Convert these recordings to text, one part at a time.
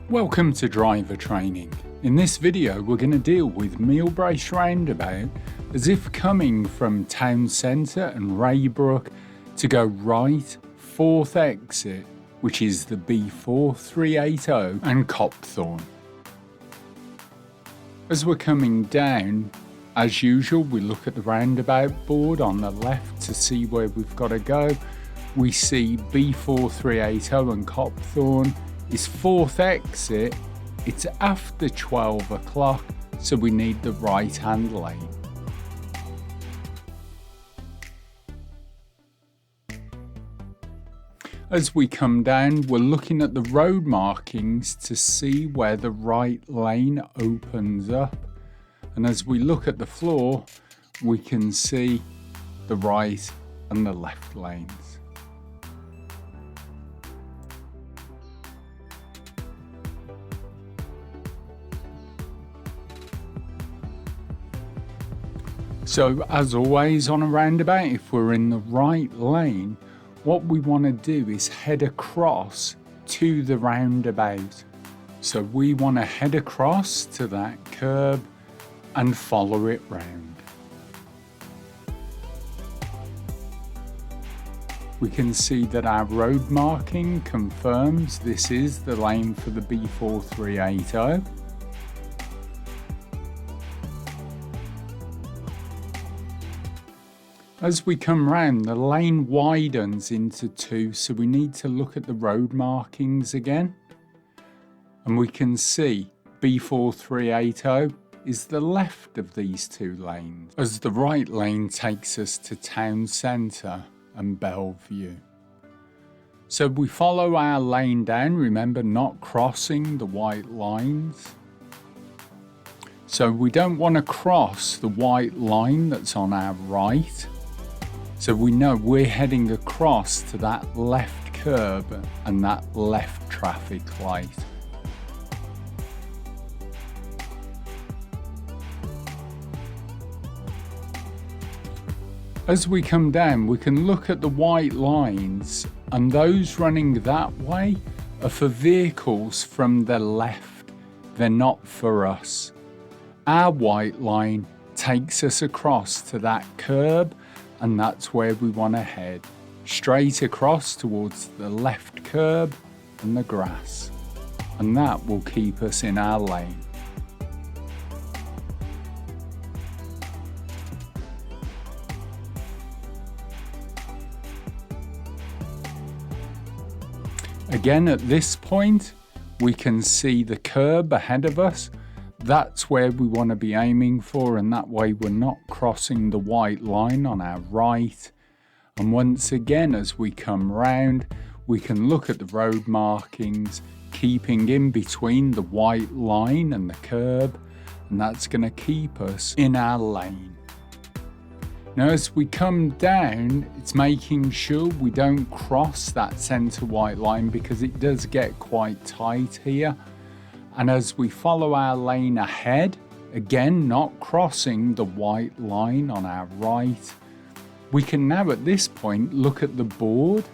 Welcome to Driver Training. In this video we're going to deal with Meole Brace Roundabout as if coming from town centre and Raybrook to go right, 4th exit, which is the B4380 and Copthorne. As we're coming down, as usual we look at the roundabout board on the left to see where we've got to go. We see B4380 and Copthorne is 4th exit. It's after 12 o'clock, so we need the right hand lane. As we come down, we're looking at the road markings to see where the right lane opens up. And as we look at the floor, we can see the right and the left lanes. So as always on a roundabout, if we're in the right lane, what we want to do is head across to the roundabout. So we want to head across to that curb and follow it round. We can see that our road marking confirms this is the lane for the B4380. As we come round, the lane widens into two, so we need to look at the road markings again. And we can see B4380 is the left of these two lanes, as the right lane takes us to town centre and Bellevue. So we follow our lane down, remember not crossing the white lines. So we don't want to cross the white line that's on our right. So we know we're heading across to that left curb and that left traffic light. As we come down, we can look at the white lines, and those running that way are for vehicles from the left. They're not for us. Our white line takes us across to that curb, and that's where we want to head, straight across towards the left curb and the grass, and that will keep us in our lane. Again, at this point we can see the curb ahead of us. That's where we want to be aiming for, and that way we're not crossing the white line on our right. And once again, as we come round, we can look at the road markings, keeping in between the white line and the curb, and that's going to keep us in our lane. Now as we come down, it's making sure we don't cross that centre white line, because it does get quite tight here. And as we follow our lane ahead, again not crossing the white line on our right, we can now at this point look at the board,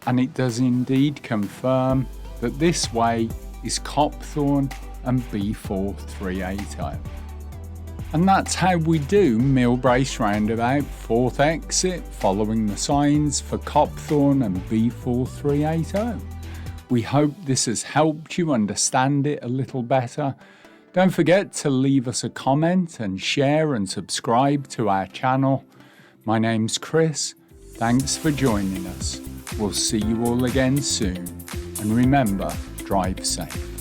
and it does indeed confirm that this way is Copthorne and B4380. And that's how we do Meole Brace Roundabout 4th exit, following the signs for Copthorne and B4380. We hope this has helped you understand it a little better. Don't forget to leave us a comment and share and subscribe to our channel. My name's Chris. Thanks for joining us. We'll see you all again soon. And remember, drive safe.